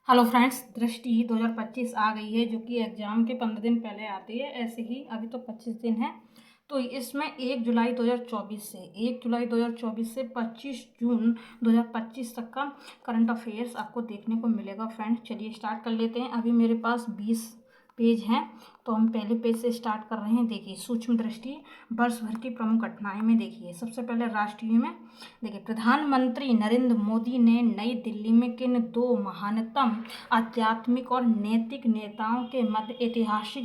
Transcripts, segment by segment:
Hello friends, दृष्टि 2025 आ गई है जो कि एग्ज़ाम के 15 दिन पहले आती है। ऐसे ही अभी तो 25 दिन है। तो इसमें 1 जुलाई 2024 से 1 जुलाई 2024 से 25 जून 2025 तक का करंट अफेयर्स आपको देखने को मिलेगा। फ्रेंड्स, चलिए स्टार्ट कर लेते हैं। अभी मेरे पास 20 पेज हैं, तो हम पहले पेज से स्टार्ट कर रहे हैं। देखिए, सूक्ष्म दृष्टि वर्ष भर की प्रमुख घटनाएं में देखिए। सबसे पहले राष्ट्रीय में देखिए, प्रधानमंत्री नरेंद्र मोदी ने नई दिल्ली में किन दो महानतम आध्यात्मिक और नैतिक नेताओं के मध्य ऐतिहासिक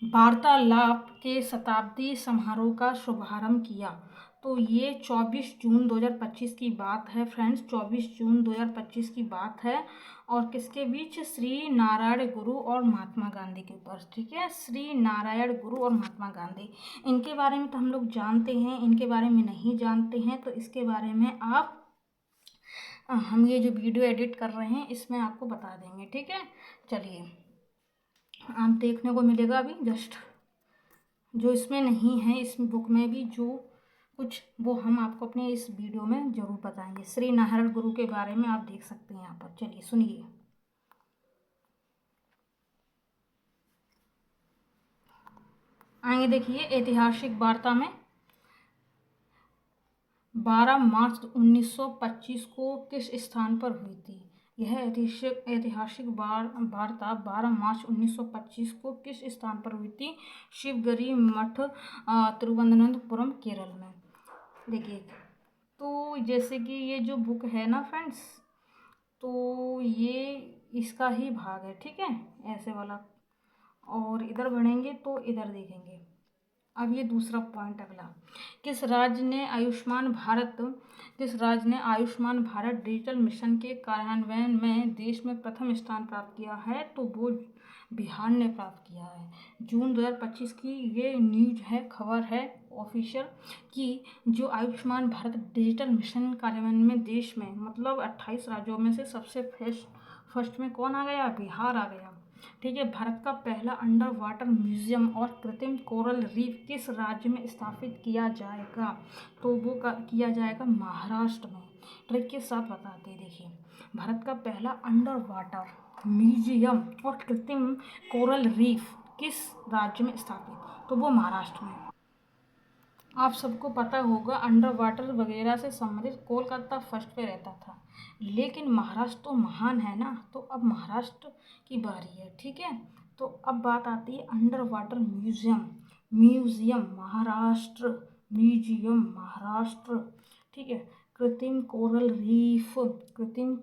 वार्तालाप के शताब्दी समारोह का शुभारंभ किया। तो ये 24 जून 2025 की बात है। फ्रेंड्स, 24 जून 2025 की बात है। और किसके बीच? श्री नारायण गुरु और महात्मा गांधी के ऊपर। ठीक है, श्री नारायण गुरु और महात्मा गांधी, इनके बारे में तो हम लोग जानते हैं, इनके बारे में नहीं जानते हैं तो इसके बारे में हम ये जो वीडियो एडिट कर रहे हैं इसमें आपको बता देंगे। ठीक है, चलिए, आप देखने को मिलेगा अभी जस्ट जो इसमें नहीं है, इस बुक में भी जो कुछ वो हम आपको अपने इस वीडियो में ज़रूर बताएंगे। श्री नारायण गुरु के बारे में आप देख सकते हैं यहाँ पर। चलिए सुनिए। आगे देखिए, ऐतिहासिक वार्ता में 12 मार्च 1925 को किस स्थान पर हुई थी? यह ऐतिहासिक वार्ता 12 मार्च 1925 को किस स्थान पर हुई थी? शिवगिरी मठ, तिरुवनंतपुरम, केरल में। देखिए, तो जैसे कि ये जो बुक है ना फ्रेंड्स, तो ये इसका ही भाग है। ठीक है, ऐसे वाला। और इधर बढ़ेंगे तो इधर देखेंगे। अब ये दूसरा पॉइंट अगला, किस राज्य ने आयुष्मान भारत डिजिटल मिशन के कार्यान्वयन में देश में प्रथम स्थान प्राप्त किया है? तो वो बिहार ने प्राप्त किया है। जून 2025 की ये न्यूज है, खबर है ऑफिशियल, कि जो आयुष्मान भारत डिजिटल मिशन कार्यान्वयन में देश में मतलब 28 राज्यों में से सबसे फर्स्ट में कौन आ गया? बिहार आ गया। ठीक है, भारत का पहला अंडर वाटर म्यूजियम और कृत्रिम कोरल रीफ किस राज्य में स्थापित किया जाएगा? तो वो किया जाएगा महाराष्ट्र में। ट्रिक के साथ बताते हैं। देखिए, भारत का पहला अंडर वाटर म्यूजियम और कृत्रिम कोरल रीफ किस राज्य में स्थापित? तो वो महाराष्ट्र में। आप सबको पता होगा, अंडर वाटर वगैरह से संबंधित कोलकाता फर्स्ट पे रहता था, लेकिन महाराष्ट्र तो महान है ना, तो अब महाराष्ट्र की बारी है। ठीक है, तो अब बात आती है under water museum Maharashtra, museum Maharashtra. ठीक है, कृत्रिम कोरल रीफ कृत्रिम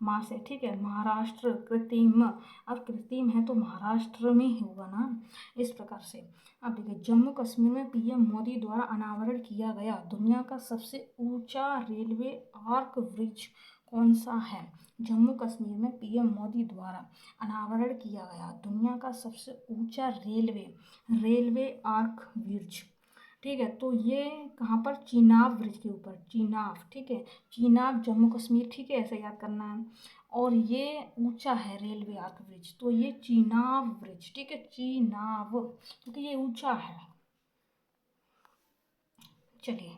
माँ से। ठीक है, महाराष्ट्र कृत्रिम, अब कृत्रिम है तो महाराष्ट्र में ही होगा ना, इस प्रकार से। अब देखिए, जम्मू कश्मीर में पीएम मोदी द्वारा अनावरण किया गया दुनिया का सबसे ऊंचा रेलवे आर्क ब्रिज कौन सा है? जम्मू कश्मीर में पीएम मोदी द्वारा अनावरण किया गया दुनिया का सबसे ऊंचा रेलवे आर्क ब्रिज। ठीक है, तो ये कहाँ पर? चीनाब ब्रिज के ऊपर, चीनाब। ठीक है, चीनाब जम्मू कश्मीर। ठीक है, ऐसे याद करना है। और ये ऊंचा है रेलवे आर्क ब्रिज, तो ये चीनाब ब्रिज। ठीक है, चीनाब, क्योंकि ये ऊंचा है। चलिए,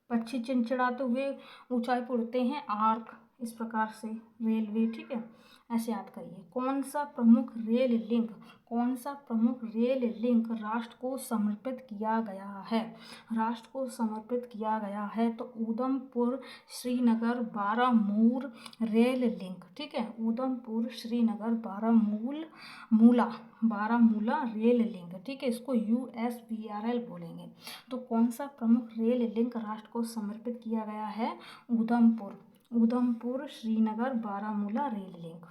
पक्षी चिड़चिड़ाते हुए ऊंचाई पर उड़ते हैं, आर्क, इस प्रकार से रेलवे। ठीक है, ऐसे याद करिए। कौन सा प्रमुख रेल लिंक राष्ट्र को समर्पित किया गया है? राष्ट्र को समर्पित किया गया है तो उधमपुर श्रीनगर बारामूल रेल लिंक। ठीक है, उधमपुर श्रीनगर बारामूला रेल लिंक। ठीक है, इसको USBRL बोलेंगे। तो कौन सा प्रमुख रेल लिंक राष्ट्र को समर्पित किया गया है? Udhampur Srinagar Baramulla rail link.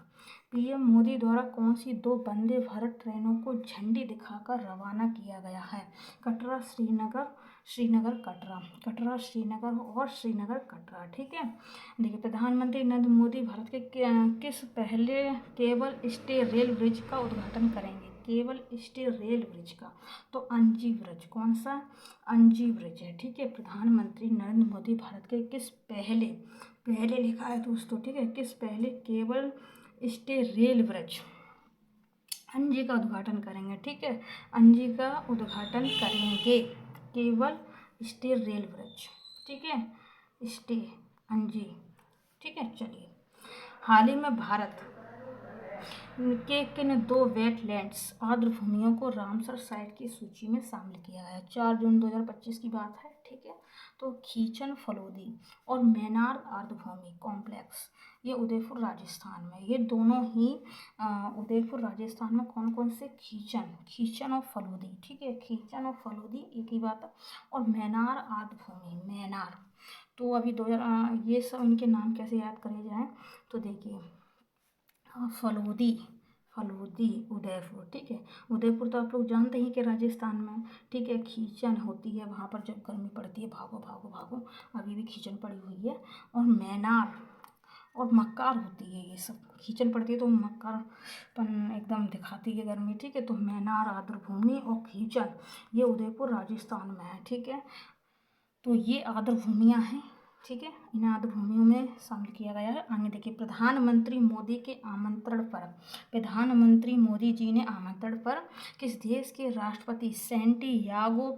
PM Modi द्वारा कौन सी दो वंदे भारत ट्रेनों को झंडी दिखाकर रवाना किया गया है? कटरा श्रीनगर कटरा श्रीनगर और श्रीनगर कटरा। ठीक है, देखिए, प्रधानमंत्री नरेंद्र मोदी भारत के किस पहले केबल स्टे रेल ब्रिज का उद्घाटन करेंगे? केबल स्टे रेल ब्रिज का, तो अंजी ब्रिज। कौन सा? अंजी ब्रिज है। ठीक है, प्रधानमंत्री नरेंद्र मोदी भारत के किस पहले लिखा है दोस्तों। ठीक है, किस पहले केबल स्टे रेल ब्रिज अंजी का उद्घाटन करेंगे। ठीक है, अंजी का उद्घाटन करेंगे, केवल स्टे रेल ब्रिज, ठीक है, स्टे अंजी, ठीक है। चलिए, हाल ही में भारत के किन दो वेटलैंड्स आर्द्रभूमियों को रामसर साइट की सूची में शामिल किया गया है? 4 जून 2025 की बात है, ठीक है। तो खीचन फलोदी और मैनार आर्द्रभूमि कॉम्प्लेक्स, ये उदयपुर राजस्थान में, ये दोनों ही उदयपुर राजस्थान में कौन कौन से, खीचन और फलोदी, ठीक है, खीचन और फलोदी एक ही बात है। और मैनार आर्द्रभूमि, मैनार, तो अभी 2000 ये सब इनके नाम कैसे याद करे जाएं, तो देखिए, फलोदी, फलोदी उदयपुर, ठीक है। उदयपुर तो आप लोग जानते ही कि राजस्थान में, ठीक है। खींचन होती है वहाँ पर जब गर्मी पड़ती है, भागो भागो भागो, अभी भी खींचन पड़ी हुई है। और मैनार और मक्कार होती है, ये सब खींचन पड़ती है तो मक्कारपन एकदम दिखाती है गर्मी, ठीक है। तो मैनार आर्द्रभूमि और खींचन ये उदयपुर राजस्थान में है, ठीक है। तो ये आर्द्रभूमियाँ हैं, ठीक है, इन आर्द्रभूमियों में शामिल किया गया है। आगे देखिए, प्रधानमंत्री मोदी के आमंत्रण पर, प्रधानमंत्री मोदी जी ने आमंत्रण पर किस देश के राष्ट्रपति सैंटियागो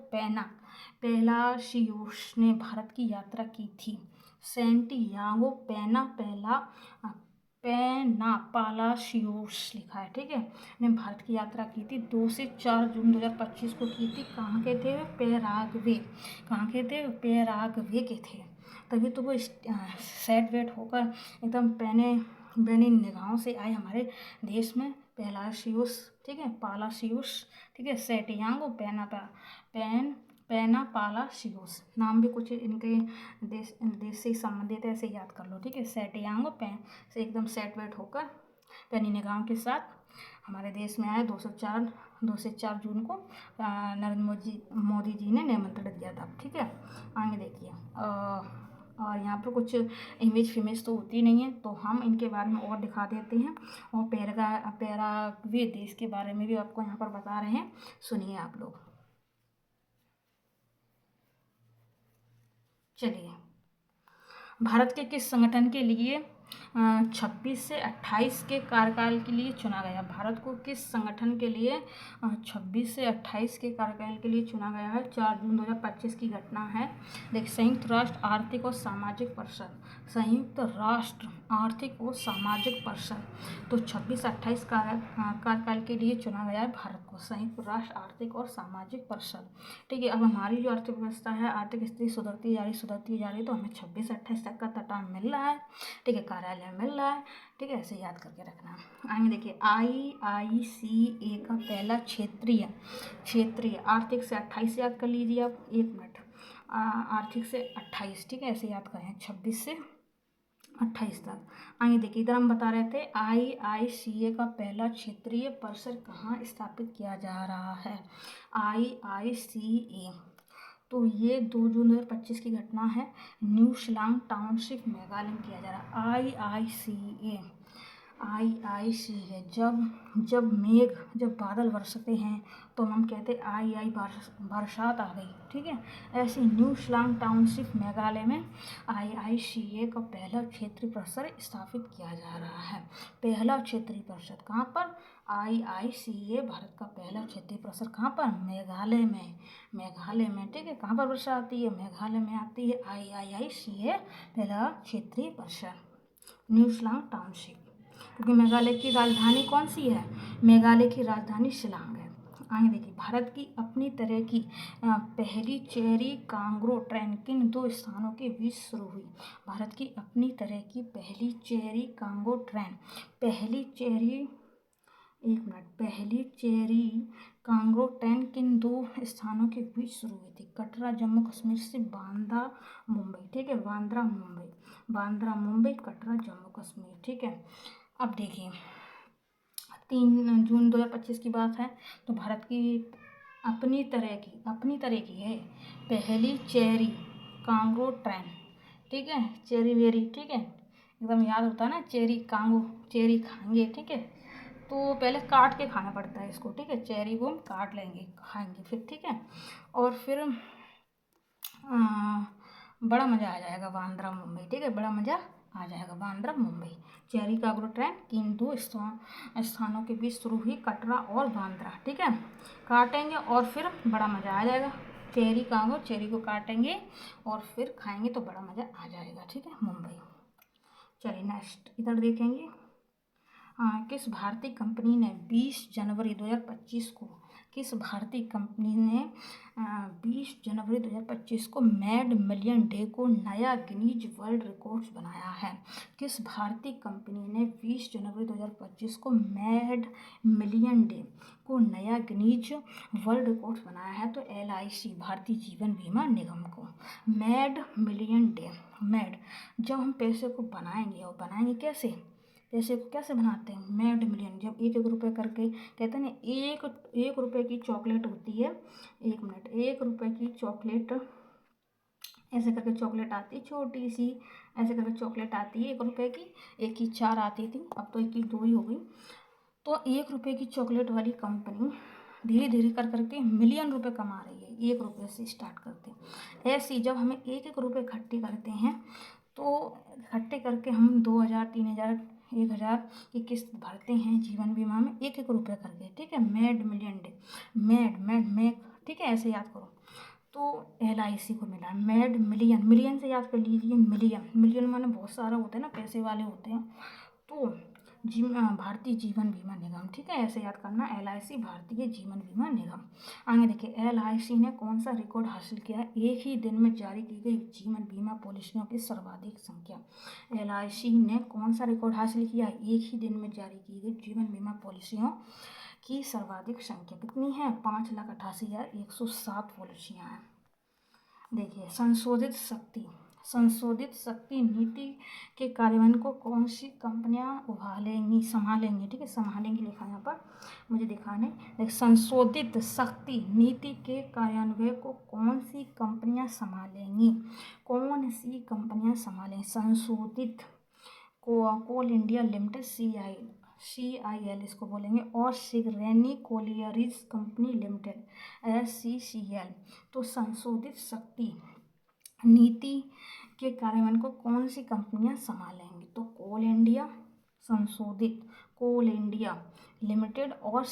पेलासियोस ने भारत की यात्रा की थी? सैंटियागो पेनापालासियोस लिखा है, ठीक है, ने भारत की यात्रा की थी। 2 से 4 जून 2025 को की थी। कहाँ के थे? पैराग्वे, कहाँ के थे? पैराग्वे के थे। तभी तो वो सेट वेट होकर एकदम पहने बेनी निगाहों से आए हमारे देश में, पेलासियोस, ठीक है, पालासियोस, ठीक है, सैंटियागो पेनापालासियोस, नाम भी कुछ इनके देश से संबंधित है, ऐसे याद कर लो, ठीक है। सैंटियागो से एकदम सेट वेट होकर पैनी निगाहों के साथ हमारे देश में आए 2 से 4 जून को नरेंद्र मोदी जी ने निमंत्रण दिया था, ठीक है। आगे देखिए, और यहाँ पर कुछ इमेज फिमेज तो होती नहीं है, तो हम इनके बारे में और दिखा देते हैं। और पैराग्वे देश के बारे में भी आपको यहाँ पर बता रहे हैं, सुनिए आप लोग। चलिए, भारत के किस संगठन के लिए 26 से 28 के कार्यकाल के लिए चुना गया? भारत को किस संगठन के लिए 26 से 28 के कार्यकाल के लिए चुना गया है? 4 जून 2025 की घटना है। देखिए, संयुक्त राष्ट्र आर्थिक और सामाजिक परिषद, संयुक्त राष्ट्र आर्थिक और सामाजिक परिषद, तो 26-28 कार्यकाल के लिए चुना गया है भारत को, संयुक्त राष्ट्र आर्थिक और सामाजिक परिषद, ठीक है। अब हमारी जो अर्थव्यवस्था व्यवस्था है, आर्थिक स्थिति सुधरती जा रही, तो हमें 26-28 तक का टर्म मिल रहा है, ठीक है, कार्यालय मिल रहा है, ठीक है, ऐसे याद करके रखना। आगे देखिए, IICA का पहला क्षेत्रीय आर्थिक से 28 याद कर लीजिए आप, 1 मिनट, आर्थिक से 28, ठीक है, ऐसे याद करें 26 से 28 तक। आगे देखिए, इधर हम बता रहे थे IICA का पहला क्षेत्रीय परिसर कहाँ स्थापित किया जा रहा है? IICA, तो ये 2 जून 2025 की घटना है, न्यू शिलांग टाउनशिप मेघालय में किया जा रहा है। IICA, जब बादल बरसते हैं तो हम कहते हैं बरसात आ गई, ठीक है। ऐसे न्यू शिलांग टाउनशिप मेघालय में IICA का पहला क्षेत्रीय परिसर स्थापित किया जा रहा है। पहला क्षेत्रीय परिषद कहाँ पर? IICA, भारत का पहला क्षेत्रीय परिसर कहाँ पर? मेघालय में, ठीक है। कहाँ पर वर्षा आती है? मेघालय में आती है। IICA पहला क्षेत्रीय परिसर, न्यू शिलांग टाउनशिप, क्योंकि मेघालय की राजधानी कौन सी है? मेघालय की राजधानी शिलांग है। आगे देखिए, भारत की अपनी तरह की पहली चेरी कांगो ट्रेन किन 2 स्थानों के बीच शुरू हुई? भारत की अपनी तरह की पहली चेरी कांगो ट्रेन, पहली चेरी कांगो ट्रेन किन 2 स्थानों के बीच शुरू हुई थी? कटरा जम्मू कश्मीर से बांद्रा मुंबई, ठीक है, बांद्रा मुंबई, कटरा जम्मू कश्मीर, ठीक है। अब देखिए, 3 जून 2025 की बात है, तो भारत की अपनी तरह की है पहली चेरी कांगो ट्रेन, ठीक है, चेरी वेरी, ठीक है, एकदम याद होता है ना, चेरी कांगो, चेरी खाएंगे, ठीक है, तो पहले काट के खाना पड़ता है इसको, ठीक है, चेरी को हम काट लेंगे, खाएंगे फिर, ठीक है, और फिर बड़ा मज़ा आ जाएगा बांद्रा मुंबई, ठीक है, बड़ा मज़ा आ जाएगा Bandra Mumbai. Cherry Congo train किन 2 स्थानों के बीच शुरू हुई? कटरा और बांद्रा, ठीक है, काटेंगे और फिर बड़ा मज़ा आ जाएगा। चेरी कहाँ हो, चेरी को काटेंगे और फिर खाएंगे तो बड़ा मज़ा आ जाएगा। ठीक है, मुंबई। चलिए नेक्स्ट इधर देखेंगे। किस भारतीय कंपनी ने 20 जनवरी 2025 को किस भारतीय कंपनी ने 20 जनवरी 2025 को मैड मिलियन डे को नया गिनीज वर्ल्ड रिकॉर्ड्स बनाया है? किस भारतीय कंपनी ने 20 जनवरी 2025 को मैड मिलियन डे को नया गिनीज वर्ल्ड रिकॉर्ड्स बनाया है? तो LIC भारतीय जीवन बीमा निगम को। मैड मिलियन डे, मैड, जब हम पैसे को बनाएंगे, और बनाएंगे कैसे, पैसे को कैसे बनाते हैं, मैड मिलियन, जब 1-1 रुपये करके कहते हैं ना, एक रुपये की चॉकलेट होती है, 1 मिनट, 1 रुपये की चॉकलेट, ऐसे करके चॉकलेट आती है छोटी सी, ऐसे करके चॉकलेट आती है 1 रुपये की, एक की 4 आती थी, अब तो एक की 2 ही हो गई। तो 1 रुपये की चॉकलेट वाली कंपनी धीरे धीरे कर करके मिलियन रुपए कमा रही है, 1 रुपये से स्टार्ट करते। ऐसी जब हमें 1-1 रुपये इकट्ठे करते हैं, तो इकट्ठे करके हम 2000, 3000, 1000 की किस्त भरते हैं जीवन बीमा में, 1-1 रुपये करके। ठीक है, मैड मिलियन डे, मैड मैड मैक, ठीक है, ऐसे याद करो। तो LIC को मिला मैड मिलियन, मिलियन से याद कर लीजिए, मिलियन, मिलियन माने बहुत सारा होता है ना, पैसे वाले होते हैं। तो भारतीय जीवन बीमा निगम, ठीक है, ऐसे याद करना, LIC भारतीय जीवन बीमा निगम। आगे देखिए, LIC ने कौन सा रिकॉर्ड हासिल किया है? एक ही दिन में जारी की गई जीवन बीमा पॉलिसियों की सर्वाधिक संख्या। LIC ने कौन सा रिकॉर्ड हासिल किया है? एक ही दिन में जारी की गई जीवन बीमा पॉलिसियों की सर्वाधिक संख्या कितनी है? 5,88,107 पॉलिसियाँ हैं। देखिए, संशोधित शक्ति नीति के कार्यान्वयन को कौन सी कंपनियां संभालेंगी? ठीक है, संभालेंगी लिखा यहाँ पर, मुझे दिखाने। देख, संशोधित शक्ति नीति के कार्यान्वयन को कौन सी कंपनियां संभालेंगी? कौन सी कंपनियां संभालेंगी? संशोधित कोल इंडिया लिमिटेड, CIL इसको बोलेंगे, और सिगरेनी कोलियरीज कंपनी लिमिटेड, SCCL। तो संशोधित शक्ति नीति के कार्यान्वयन को कौन सी कंपनियां संभालेंगी? तो कोल इंडिया, संशोधित कोल इंडिया लिमिटेड और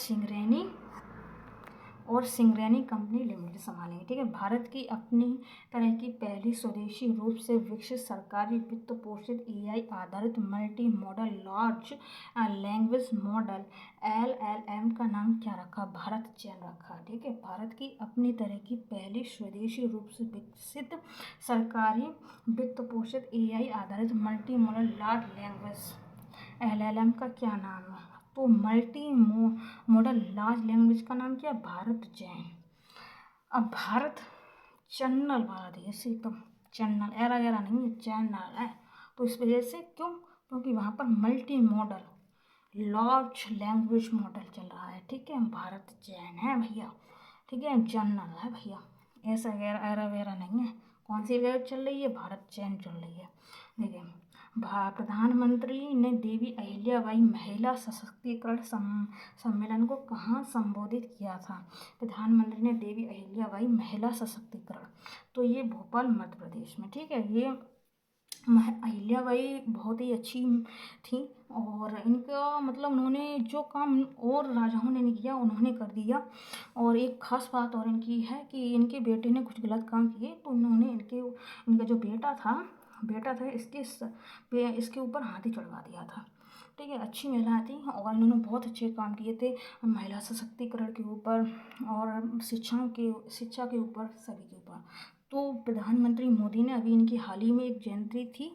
सिंगरेनी कंपनी लिमिटेड संभालेंगे। ठीक है, भारत की अपनी तरह की पहली स्वदेशी रूप से विकसित सरकारी वित्त पोषित AI आधारित multi modal large language model LLM का नाम क्या रखा? भारत चैन रखा। ठीक है, भारत की अपनी तरह की पहली स्वदेशी रूप से विकसित सरकारी वित्त पोषित AI आधारित multi modal large language LLM का क्या नाम है? तो मल्टी मॉडल लार्ज लैंग्वेज का नाम क्या है? भारत चैन। अब भारत चैनल वाला देश, एकदम चैनल, एरा एरा नहीं है, चैनल है। तो इस वजह से, क्यों? क्योंकि वहाँ पर multi modal large language model चल रहा है। ठीक है, भारत चैन है भैया, ठीक है, जनरल है भैया, ऐसा एरा वेरा नहीं है। कौन सी वेब चल रही है? भारत चैन चल रही है। देखिए, प्रधानमंत्री ने देवी अहिल्याबाई महिला सशक्तिकरण सम्मेलन को कहाँ संबोधित किया था? प्रधानमंत्री ने देवी अहिल्याबाई महिला सशक्तिकरण, तो ये भोपाल मध्य प्रदेश में। ठीक है, ये अहिल्याबाई बहुत ही अच्छी थी, और इनका मतलब उन्होंने जो काम और राजाओं ने नहीं किया, उन्होंने कर दिया। और एक खास बात और इनकी है कि इनके बेटे ने कुछ गलत काम किए, तो उन्होंने इनका जो बेटा था इसके ऊपर हाथी चढ़वा दिया था। ठीक है, अच्छी महिला थी और इन्होंने बहुत अच्छे काम किए थे महिला सशक्तिकरण के ऊपर और शिक्षा के ऊपर, सभी के ऊपर। तो प्रधानमंत्री मोदी ने अभी इनकी हाल ही में एक जयंती थी,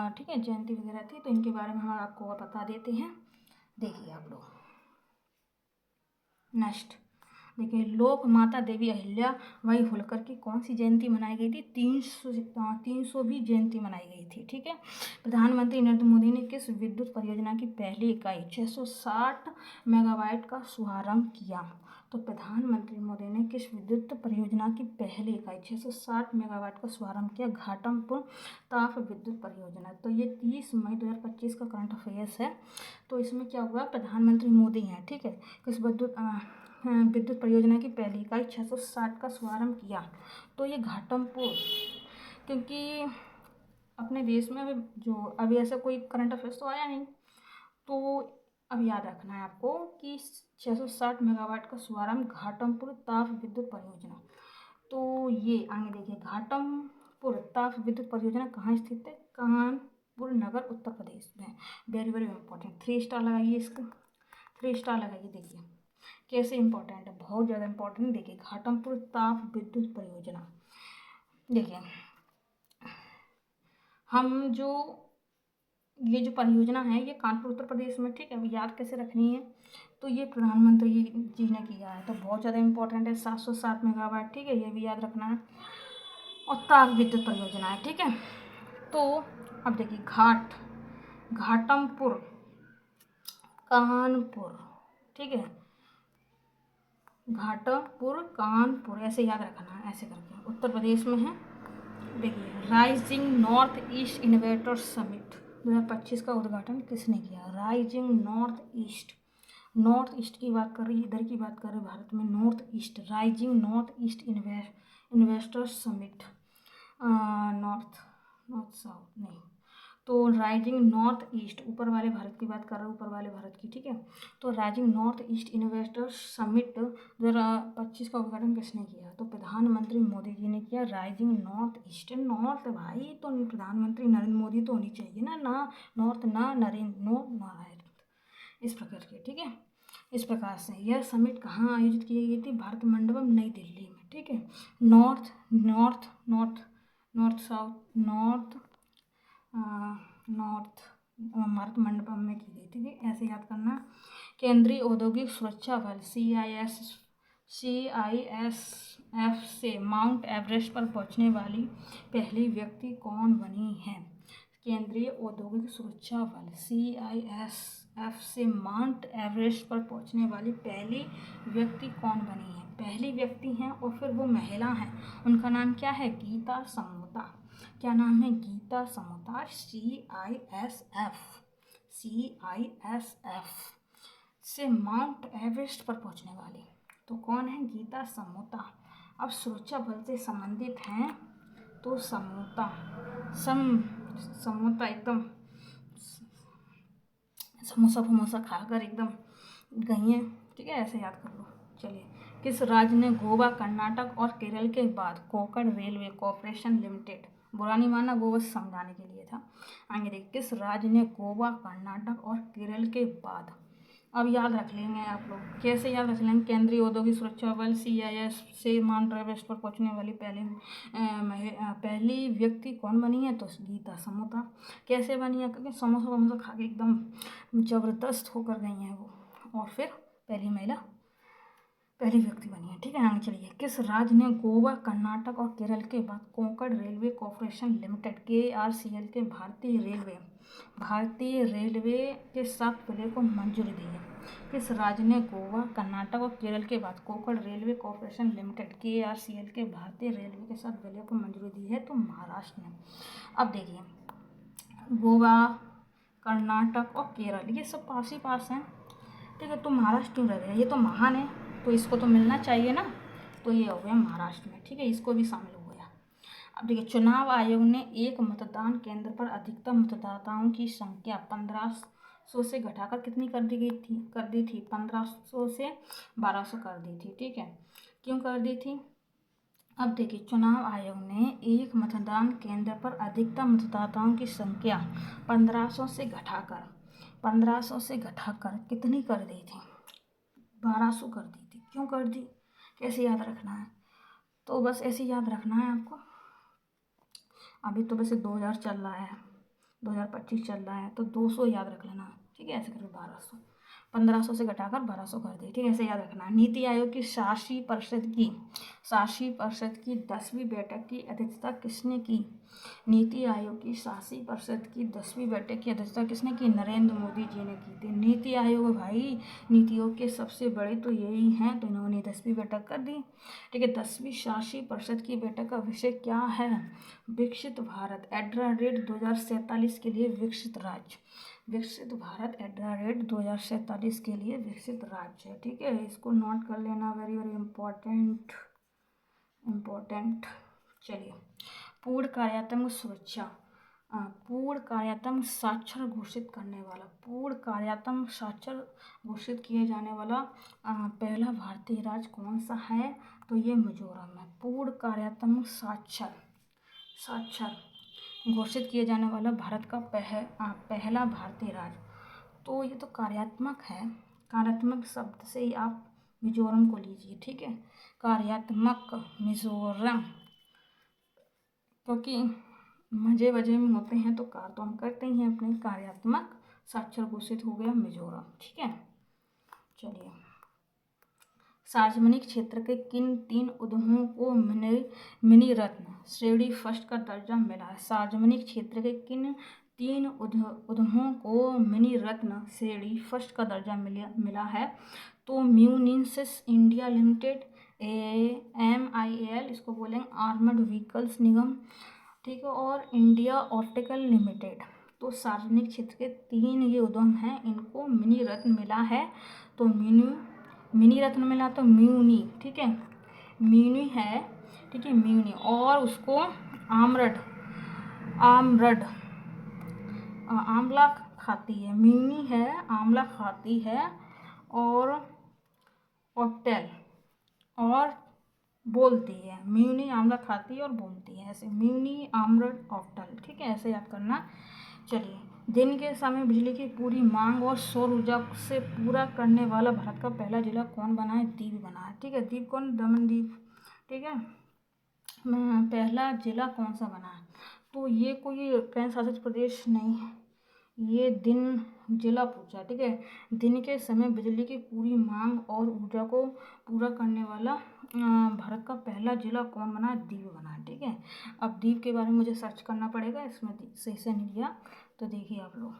ठीक है, जयंती वगैरह थी, तो इनके बारे में हम आपको और बता देते हैं। देखिए आप लोग नेक्स्ट देखिए, लोक माता देवी अहिल्याबाई होलकर की कौन सी जयंती मनाई गई थी? 300वीं जयंती मनाई गई थी। ठीक है, प्रधानमंत्री नरेंद्र मोदी ने किस विद्युत परियोजना की पहली इकाई 660 मेगावाट का शुभारंभ किया? तो प्रधानमंत्री मोदी ने किस विद्युत परियोजना की पहली इकाई 660 मेगावाट का शुभारंभ किया? घाटमपुर ताप विद्युत परियोजना। तो ये 30 मई 2025 का करंट अफेयर्स है। तो इसमें क्या हुआ? प्रधानमंत्री मोदी हैं, ठीक है, किस विद्युत परियोजना की पहली इकाई 660 का शुभारंभ किया? तो ये घाटमपुर, क्योंकि अपने देश में अभी ऐसा कोई करंट अफेयर्स तो आया नहीं, तो अब याद रखना है आपको कि 660 मेगावाट का शुभारंभ घाटमपुर ताप विद्युत परियोजना। तो ये आगे देखिए, घाटमपुर ताप विद्युत परियोजना कहाँ स्थित है? कानपुर नगर, उत्तर प्रदेश में। वेरी वेरी इंपॉर्टेंट, 3 स्टार लगाइए इसका, 3 स्टार लगाइए। देखिए कैसे इंपॉर्टेंट है, बहुत ज़्यादा इंपॉर्टेंट। देखिए घाटमपुर ताप विद्युत परियोजना, देखिए हम जो ये जो परियोजना है ये कानपुर उत्तर प्रदेश में, ठीक है। अब याद कैसे रखनी है, तो ये प्रधानमंत्री जी ने किया है, तो बहुत ज़्यादा इंपॉर्टेंट है। 707 मेगावाट, ठीक है, ये भी याद रखना है। और ताप विद्युत परियोजना है, ठीक है। तो अब देखिए घाटमपुर कानपुर, ठीक है, घाटमपुर कानपुर ऐसे याद रखना है, ऐसे करके उत्तर प्रदेश में है। देखिए rising north east innovator summit 2025 का उद्घाटन किसने किया? राइजिंग नॉर्थ ईस्ट की बात कर रही है, इधर की बात कर रहे हैं भारत में, north east, rising north east investor summit, north south नहीं, तो राइजिंग नॉर्थ ईस्ट, ऊपर वाले भारत की बात कर रहे हैं, ऊपर वाले भारत की, ठीक है। तो rising north east investors summit 2025 का उद्घाटन किसने किया? तो प्रधानमंत्री मोदी जी ने किया। राइजिंग नॉर्थ ईस्ट, नॉर्थ भाई तो प्रधानमंत्री नरेंद्र मोदी तो होनी चाहिए ना, नॉर्थ ना नरेंद्र, नो नारायण, इस प्रकार के, ठीक है। इस प्रकार से यह समिट कहाँ आयोजित की गई थी? भारत मंडपम, नई दिल्ली में, ठीक है। North north north north south north Bharat Mandapam में की गई थी, ऐसे याद करना। केंद्रीय औद्योगिक सुरक्षा बल CISF से माउंट एवरेस्ट पर पहुंचने वाली पहली व्यक्ति कौन बनी है? केंद्रीय औद्योगिक सुरक्षा बल CISF से माउंट एवरेस्ट पर पहुंचने वाली पहली व्यक्ति कौन बनी है? पहली व्यक्ति हैं और फिर वो महिला हैं, उनका नाम क्या है? गीता समोता। क्या नाम है? गीता समोता। CISF से माउंट एवरेस्ट पर पहुंचने वाली तो कौन है? गीता समोता। अब सुरक्षा बल से संबंधित हैं तो समोता एकदम समोसा खाकर एकदम गई हैं, ठीक है, ऐसे याद कर लो। चलिए, किस राज्य ने गोवा, कर्नाटक और केरल के बाद कोंकण रेलवे कॉर्पोरेशन लिमिटेड, बुरा नहीं मानना, वो बस समझाने के लिए था। आगे देखिए, किस राज्य ने गोवा, कर्नाटक और केरल के बाद, अब याद रख लेंगे आप लोग, कैसे याद रख लेंगे? केंद्रीय औद्योगिक सुरक्षा बल CIS से माउंट एवरेस्ट पर पहुंचने वाली पहली व्यक्ति कौन बनी है? तो गीता समोता। कैसे बनी है? क्योंकि समोसा खा के एकदम जबरदस्त होकर गई हैं वो, और फिर पहली व्यक्ति बनी है, ठीक है। आगे चलिए, किस राज्य ने गोवा, कर्नाटक और केरल के बाद Konkan railway corporation limited KRCL के भारतीय रेलवे के 7 विलय को मंजूरी दी है? किस राज्य ने गोवा, कर्नाटक और केरल के बाद Konkan railway corporation limited KRCL के भारतीय रेलवे के 7 विलय को मंजूरी दी है? तो महाराष्ट्र ने। अब देखिए, गोवा, कर्नाटक और केरल ये सब पास ही पास हैं, ठीक है, तो महाराष्ट्र क्यों रह गया? ये तो महान है, तो इसको तो मिलना चाहिए ना, तो ये हो गया महाराष्ट्र में, ठीक है, इसको भी शामिल हो गया। अब देखिए, चुनाव आयोग ने एक मतदान केंद्र पर अधिकतम मतदाताओं की संख्या 1500 से घटाकर कितनी कर दी थी? 1500 से 1200 कर दी थी, ठीक है। क्यों कर दी थी? अब देखिए, चुनाव आयोग ने एक मतदान केंद्र पर अधिकतम मतदाताओं की संख्या 1500 से घटाकर कितनी कर दी थी? 1200 कर दी थी। क्यों कर दी? कैसे याद रखना है? तो बस ऐसे याद रखना है आपको। अभी तो वैसे 2000 चल रहा है, 2025 चल रहा है, तो 200 याद रख लेना, ठीक है, ऐसे करके 1200, 1500 से घटाकर 1200 कर दिए, ठीक है, ऐसे याद रखना है। नीति आयोग की शासी परिषद की 10वीं बैठक की अध्यक्षता किसने की? नीति आयोग की शासी परिषद की 10वीं बैठक की अध्यक्षता किसने की? नरेंद्र मोदी जी ने की थी। नीति आयोग भाई, नीति आयोग के सबसे बड़े तो यही हैं, तो इन्होंने 10वीं बैठक कर दी, ठीक है। 10वीं शासी परिषद की बैठक का विषय क्या है? विकसित भारत @ 2047 के लिए विकसित राज्य, विकसित भारत @ 2047 के लिए विकसित राज्य है, ठीक है, इसको नोट कर लेना, वेरी वेरी इम्पोर्टेंट। चलिए, पूर्ण कार्यात्मक सुरक्षा, पूर्ण कार्यात्मक साक्षर घोषित करने वाला, पूर्ण कार्यात्मक साक्षर घोषित किए जाने वाला पहला भारतीय राज्य कौन सा है? तो ये मिजोरम है। पूर्ण कार्यात्मक साक्षर घोषित किए जाने वाला भारत का पहला भारतीय राज्य। तो ये तो कार्यात्मक है, कार्यात्मक शब्द से ही आप मिजोरम को लीजिए, ठीक है। कार्यात्मक मिजोरम, क्योंकि मजे वजे में होते हैं तो कार तो हम करते ही हैं अपने। कार्यात्मक साक्षर घोषित हो गया मिजोरम, ठीक है। चलिए, सार्वजनिक क्षेत्र के किन 3 उद्यमों को मिनी रत्न श्रेणी फर्स्ट का दर्जा मिला है? सार्वजनिक क्षेत्र के किन 3 उद्यमों को मिनी रत्न श्रेणी फर्स्ट का दर्जा मिला है? तो म्यूनिसिस इंडिया लिमिटेड, MIAL इसको बोलेंगे आर्मड व्हीकल्स निगम, ठीक है, और इंडिया ऑप्टिकल लिमिटेड। तो सार्वजनिक क्षेत्र के 3 ये उद्यम हैं, इनको मिनी रत्न मिला है। तो मिनी रत्न मिला तो म्यूनी, ठीक है, म्यूनी है, ठीक है, म्यूनी। और उसको आमरड आंवला खाती है, म्यूनी है आंवला खाती है, और ऑप्टेल और बोलती है। म्यूनी आंवला खाती है और बोलती है, ऐसे म्यूनी आमरड ऑप्टल, ठीक है, ऐसे याद करना। चलिए, दिन के समय बिजली की पूरी मांग और सौर ऊर्जा से पूरा करने वाला भारत का पहला जिला कौन बना है? दीव बना है, ठीक है। दीव कौन? दमनदीव, ठीक है। पहला जिला कौन सा बना है? तो ये कोई केंद्र शासित प्रदेश नहीं है, ये दिन जिला पूछा, ठीक है। दिन के समय बिजली की पूरी मांग और ऊर्जा को पूरा करने वाला भारत का पहला जिला कौन बना है? दीव बना है, ठीक है। अब दीव के बारे में मुझे सर्च करना पड़ेगा, इसमें सही से नहीं लिया, तो देखिए आप लोग।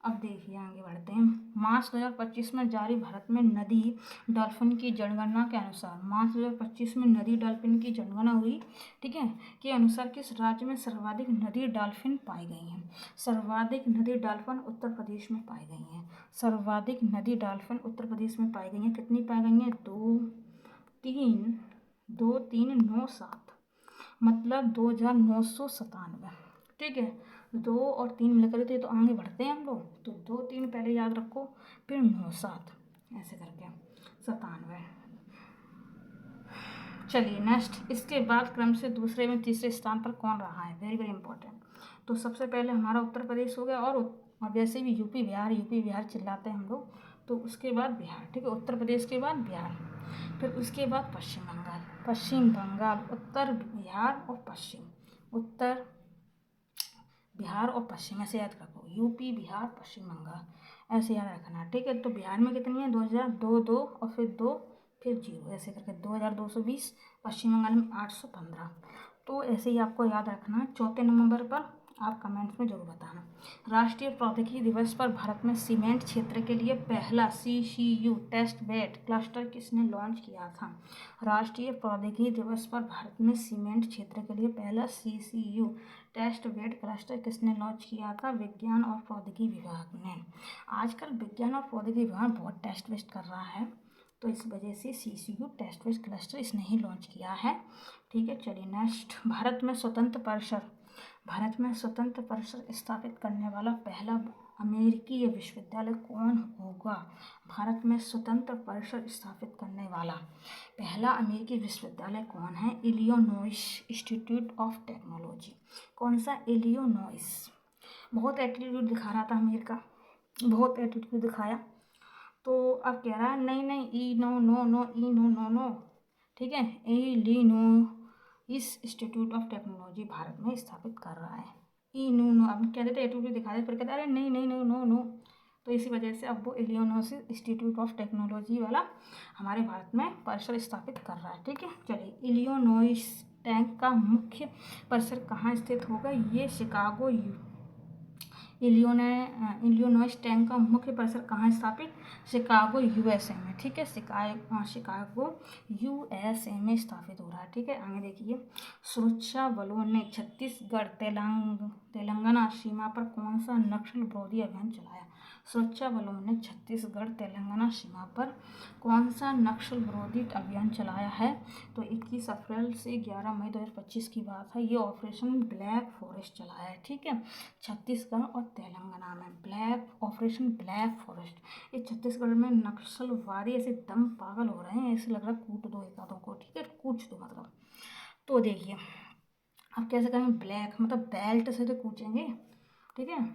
अब देखिए आगे बढ़ते हैं। मार्च 2025 में जारी भारत में नदी डॉल्फिन की जनगणना के अनुसार, मार्च 2025 में नदी डॉल्फिन की जनगणना हुई, ठीक है, के अनुसार किस राज्य में सर्वाधिक नदी डॉल्फिन पाई गई हैं? सर्वाधिक नदी डॉल्फिन उत्तर प्रदेश में पाई गई हैं। सर्वाधिक नदी डॉल्फिन उत्तर प्रदेश में पाई गई हैं। कितनी पाई गई हैं? 2,397, मतलब 2,997, ठीक है। 2 और 3 मिलकर थे, तो आगे बढ़ते हैं हम लोग। तो 2 3 पहले याद रखो, फिर 9 7 ऐसे करके 97। चलिए नेक्स्ट, इसके बाद क्रम से दूसरे में तीसरे स्थान पर कौन रहा है? Very very important. तो सबसे पहले हमारा उत्तर प्रदेश हो गया, और वैसे भी यूपी बिहार चिल्लाते हैं हम लोग, तो उसके बाद बिहार, ठीक है। उत्तर प्रदेश के बाद बिहार, फिर उसके बाद पश्चिम बंगाल, उत्तर बिहार और पश्चिम, उत्तर बिहार और पश्चिम, ऐसे याद रखो। यूपी बिहार पश्चिम बंगाल, ऐसे याद रखना, ठीक है। तो बिहार में कितनी है? 2002 और फिर 2 फिर 0, ऐसे करके 2220। पश्चिम बंगाल में 815। तो ऐसे ही आपको याद रखना। चौथे नंबर पर आप कमेंट्स में जरूर बताना। राष्ट्रीय प्रौद्योगिकी दिवस पर भारत में सीमेंट क्षेत्र के लिए पहला CCU टेस्ट बेड क्लस्टर किसने लॉन्च किया था? राष्ट्रीय प्रौद्योगिकी दिवस पर भारत में सीमेंट क्षेत्र के लिए पहला CCU टेस्ट बेड क्लस्टर किसने लॉन्च किया था? विज्ञान और प्रौद्योगिकी विभाग ने। आजकल विज्ञान और प्रौद्योगिकी विभाग बहुत टेस्ट वेस्ट कर रहा है, तो इस वजह से CCU टेस्ट वेस्ट क्लस्टर इसने ही लॉन्च किया है, ठीक है। चलिए नेक्स्ट, भारत में स्वतंत्र परिसर स्थापित करने वाला पहला अमेरिकी विश्वविद्यालय कौन होगा? भारत में स्वतंत्र परिसर स्थापित करने वाला पहला अमेरिकी विश्वविद्यालय कौन है? Illinois institute of technology. कौन सा? इलिनॉइस। बहुत एटीट्यूड दिखा रहा था अमेरिका, बहुत एटीट्यूड दिखाया, तो अब कह रहा है नहीं ई नो, ठीक है। Illinois institute of technology Bharat में स्थापित कर रहा है। नो, अब कहते थे एटीट्यूड दिखा दे, फिर कहते अरे नहीं नो, तो इसी वजह से अब वो इलिनॉइस इंस्टीट्यूट ऑफ टेक्नोलॉजी वाला हमारे भारत में परिसर स्थापित कर रहा है, ठीक है। चलिए, इलिनॉइस टैंक का मुख्य परिसर कहाँ स्थित होगा? ये शिकागो, इलिनॉइस टैंक का मुख्य परिसर कहाँ स्थापित? शिकागो USA में, ठीक है। शिकागो USA में स्थापित हो रहा है, ठीक है। आगे देखिए, सुरक्षा बलों ने छत्तीसगढ़ तेलंगाना सीमा पर कौन सा नक्सल विरोधी अभियान चलाया? सुरक्षा बलों ने छत्तीसगढ़ तेलंगाना सीमा पर कौन सा नक्सल विरोधी अभियान चलाया है? तो 21 अप्रैल से 11 मई 2025 की बात है। ये ऑपरेशन ब्लैक फॉरेस्ट चलाया है, ठीक है, छत्तीसगढ़ और तेलंगाना में ऑपरेशन ब्लैक फॉरेस्ट। ये छत्तीसगढ़ में नक्सलवादी ऐसे दम पागल हो रहे हैं, ऐसे लग रहा है कूट दो एक आधों को, ठीक है, कूच दो मतलब। तो देखिए अब कैसे करेंगे, ब्लैक मतलब बेल्ट से तो कूचेंगे, ठीक है,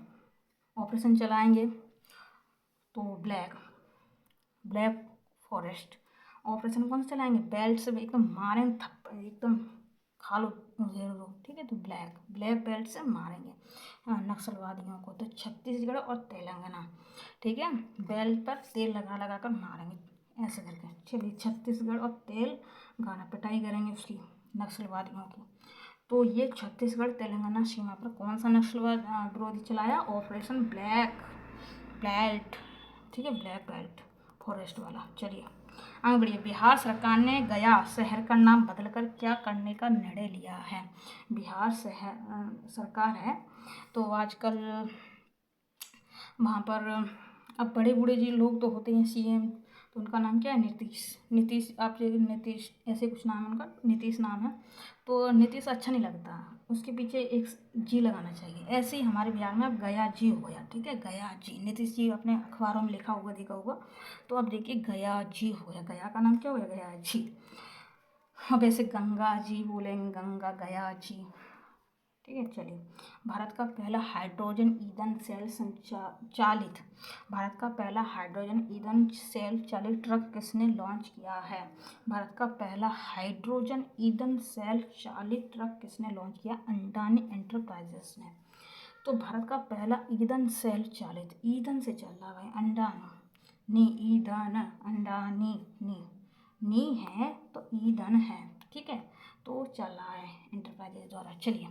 ऑपरेशन चलाएंगे तो ब्लैक फॉरेस्ट ऑपरेशन कौन सा चलाएंगे, बेल्ट से एकदम मारेंगे, थप्पड़ एकदम खा लो घेर लो, ठीक है, तो ब्लैक बेल्ट से मारेंगे नक्सलवादियों को। तो छत्तीसगढ़ और तेलंगाना, ठीक है, बेल्ट पर तेल लगा लगा कर मारेंगे ऐसे करके। चलिए छत्तीसगढ़ और तेलंगाना पिटाई करेंगे उसकी नक्सलवादियों की। तो ये छत्तीसगढ़ तेलंगाना सीमा पर कौन सा नक्सलवाद विरोधी चलाया, ऑपरेशन ब्लैक बेल्ट, ठीक है, ब्लैक बेल्ट फॉरेस्ट वाला। चलिए आगे बढ़िए। बिहार सरकार ने गया शहर का नाम बदलकर क्या करने का निर्णय लिया है? बिहार सरकार है तो आजकल वहाँ पर अब बड़े बूढ़े जी लोग तो होते हैं सीएम, तो उनका नाम क्या है, नीतीश आप नीतीश ऐसे कुछ नाम है उनका, नीतीश नाम है। तो नीतीश अच्छा नहीं लगता, उसके पीछे एक जी लगाना चाहिए। ऐसे ही हमारे बिहार में अब गया जी हो गया, ठीक है, गया जी, नीतीश जी अपने अखबारों में लिखा हुआ देखा होगा, तो अब देखिए गया जी हो गया, गया का नाम क्या हो गया, गया जी। अब ऐसे गंगा जी बोलेंगे, गंगा गया जी, ठीक है। चलिए भारत का पहला हाइड्रोजन ईंधन सेल चालित भारत का पहला हाइड्रोजन ईंधन सेल चालित ट्रक किसने लॉन्च किया है? भारत का पहला हाइड्रोजन ईंधन सेल चालित ट्रक किसने लॉन्च किया? अंडानी एंटरप्राइजेस ने। तो भारत का पहला ईंधन सेल चालित, ईंधन से चल रहा है अंडानी, ईंधन अंडानी नी है तो ईंधन है, ठीक है, तो चल रहा है एंटरप्राइजेज द्वारा। चलिए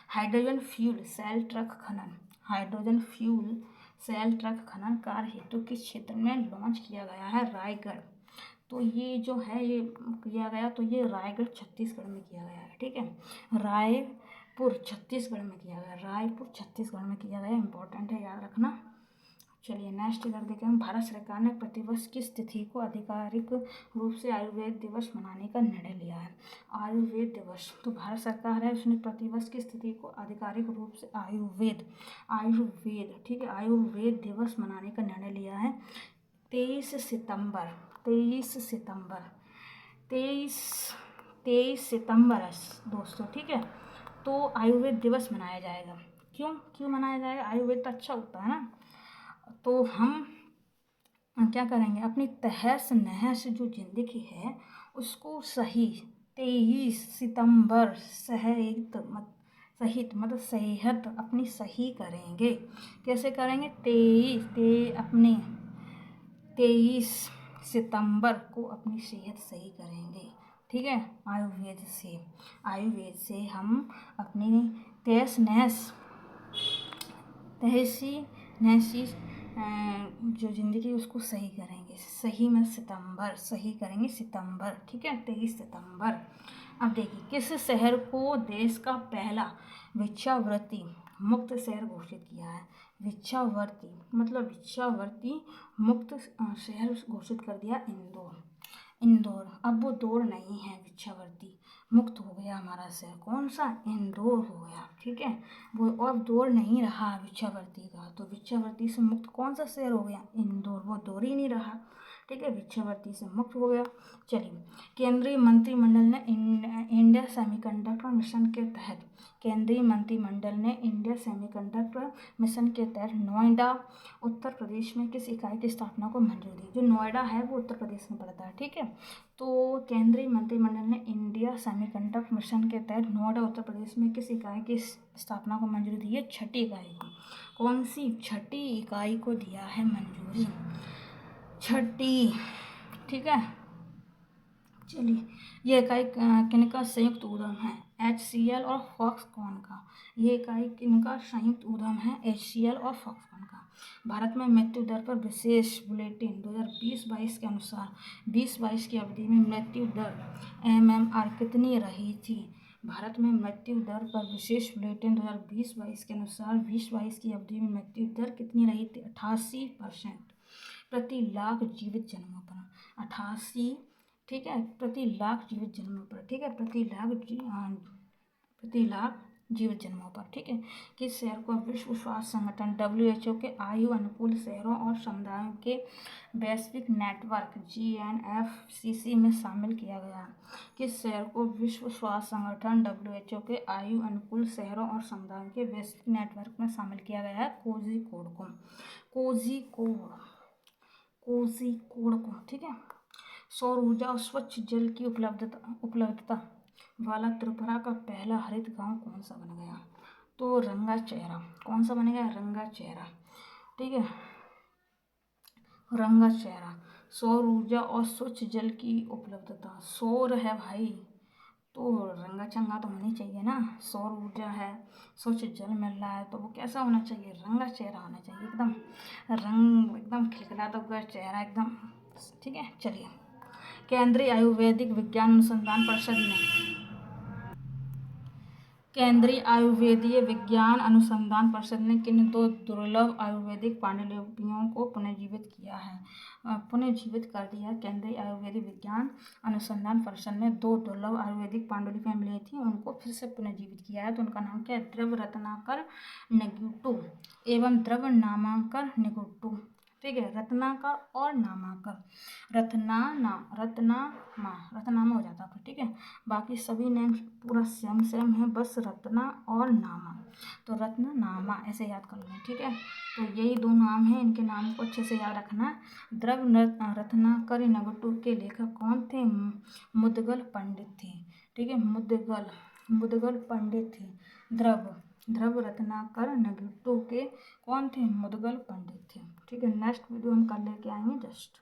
हाइड्रोजन फ्यूल सेल ट्रक खनन, हाइड्रोजन फ्यूल सेल ट्रक खनन कार्य हेतु किस क्षेत्र में लॉन्च किया गया है? रायगढ़। तो ये जो है ये किया गया, तो ये रायगढ़ छत्तीसगढ़ में किया गया है, ठीक है, रायपुर छत्तीसगढ़ में किया गया, रायपुर छत्तीसगढ़ में किया गया, इंपॉर्टेंट है, याद रखना। चलिए नेक्स्ट कर देते हैं। भारत सरकार ने प्रतिवर्ष किस तिथि को आधिकारिक रूप से आयुर्वेद दिवस मनाने का निर्णय लिया है? आयुर्वेद दिवस, तो भारत सरकार है उसने प्रतिवर्ष किस तिथि को आधिकारिक रूप से आयुर्वेद, ठीक है, आयुर्वेद दिवस मनाने का निर्णय लिया है 23 सितंबर 23 सितंबर दोस्तों, ठीक है। तो आयुर्वेद दिवस मनाया जाएगा, क्यों मनाया जाएगा? आयुर्वेद तो अच्छा होता है ना। तो हम क्या करेंगे, अपनी तहस नहस जो जिंदगी है उसको सही 23 सितंबर सहित मतलब सेहत अपनी सही करेंगे। कैसे करेंगे? 23 सितंबर को अपनी सेहत सही करेंगे, ठीक है, आयुर्वेद से हम अपनी तहसी नहसी जो ज़िंदगी उसको सही करेंगे, सही में सही करेंगे सितंबर, ठीक है, 23 सितंबर। अब देखिए किस शहर को देश का पहला भिक्षावृत्ति मुक्त शहर घोषित किया है? भिक्षावृत्ति मतलब भिक्षावृत्ति मुक्त शहर घोषित कर दिया इंदौर। अब वो दौर नहीं है, भिक्षावृत्ति मुक्त हो गया हमारा शहर, कौन सा? इंदौर हो गया, ठीक है, वो अब दौर नहीं रहा भिक्षावृत्ति का, तो भिक्षावृत्ति से मुक्त कौन सा शहर हो गया? इंदौर, वो दौर ही नहीं रहा, ठीक है, भिक्षावृत्ति से मुक्त हो गया। चलिए केंद्रीय मंत्रिमंडल ने इंडिया सेमीकंडक्टर मिशन के तहत नोएडा उत्तर प्रदेश में किस इकाई की स्थापना को मंजूरी दी? जो नोएडा है वो उत्तर प्रदेश में पड़ता है, ठीक है। तो केंद्रीय मंत्रिमंडल ने इंडिया सेमीकंडक्टर मिशन के तहत नोएडा उत्तर प्रदेश में किस इकाई की स्थापना को मंजूरी दी है? छठी इकाई को। कौन सी? छठी इकाई को दिया है मंजूरी, छठी, ठीक है। चलिए ये इकाई किनका संयुक्त उद्यम है? HCL और फॉक्सकॉन का। ये इकाई किनका संयुक्त उद्यम है? HCL और फॉक्सकॉन का। भारत में मृत्यु दर पर विशेष बुलेटिन 2020-22 के अनुसार 2022 की अवधि में मृत्यु दर MMR कितनी रही थी? भारत में मृत्यु दर पर विशेष बुलेटिन 2020-22 के अनुसार 2022 की अवधि में मृत्यु दर कितनी रही थी? 88% प्रति लाख जीवित जन्मों पर। 88, ठीक है, प्रति लाख जीवित जन्मों पर, ठीक है, प्रति लाख जीवित जन्मों पर, ठीक है। किस शहर को विश्व स्वास्थ्य संगठन WHO के आयु अनुकूल शहरों और समुदायों के वैश्विक नेटवर्क GNFCC में शामिल किया गया? किस शहर को विश्व स्वास्थ्य संगठन WHO के आयु अनुकूल शहरों और समुदायों के वैश्विक नेटवर्क में शामिल किया गया है? कोझिकोड को, कोझिकोड को, ठीक है। सौर ऊर्जा और स्वच्छ जल की उपलब्धता वाला त्रिपुरा का पहला हरित गांव कौन सा बन गया? तो रंगाचेरा। कौन सा बनेगा? रंगाचेरा, ठीक है, रंगाचेरा। सौर ऊर्जा और स्वच्छ जल की उपलब्धता, सौर है भाई तो रंगाचंगा तो होनी चाहिए ना। सौर ऊर्जा है, स्वच्छ जल मिल रहा है, तो वो कैसा होना चाहिए? रंगाचेरा होना चाहिए, एकदम रंग एकदम खिलखिलाता हुआ चेहरा एकदम, ठीक है। चलिए, केंद्रीय आयुर्वेदिक विज्ञान अनुसंधान परिषद ने केंद्रीय आयुर्वेदीय विज्ञान अनुसंधान परिषद ने किन 2 दुर्लभ आयुर्वेदिक पांडुलिपियों को पुनर्जीवित किया है? पुनर्जीवित कर दिया। केंद्रीय आयुर्वेदिक विज्ञान अनुसंधान परिषद ने 2 दुर्लभ आयुर्वेदिक पांडुलिपियां मिली थी, उनको फिर से पुनर्जीवित किया है। तो उनका नाम क्या है? द्रव रत्नाकर निघुटु एवं द्रव नामांकर निघुटु, ठीक है। रत्नाकर और नामाकर, रत्नामा हो जाता है, ठीक है। बाकी सभी नेम पूरा सेम है, बस रत्ना और नामा, तो रत्न नामा ऐसे याद कर लें, ठीक है। तो यही 2 नाम हैं, इनके नाम को अच्छे से याद रखना। द्रव रत्नाकर निघुटु के लेखक कौन थे? मुदगल पंडित थे, ठीक है, मुदगल पंडित थे। द्रव रत्नाकर निघुटु के कौन थे? मुदगल पंडित थे, ठीक है। नेक्स्ट वीडियो हम कल लेके आएंगे जस्ट।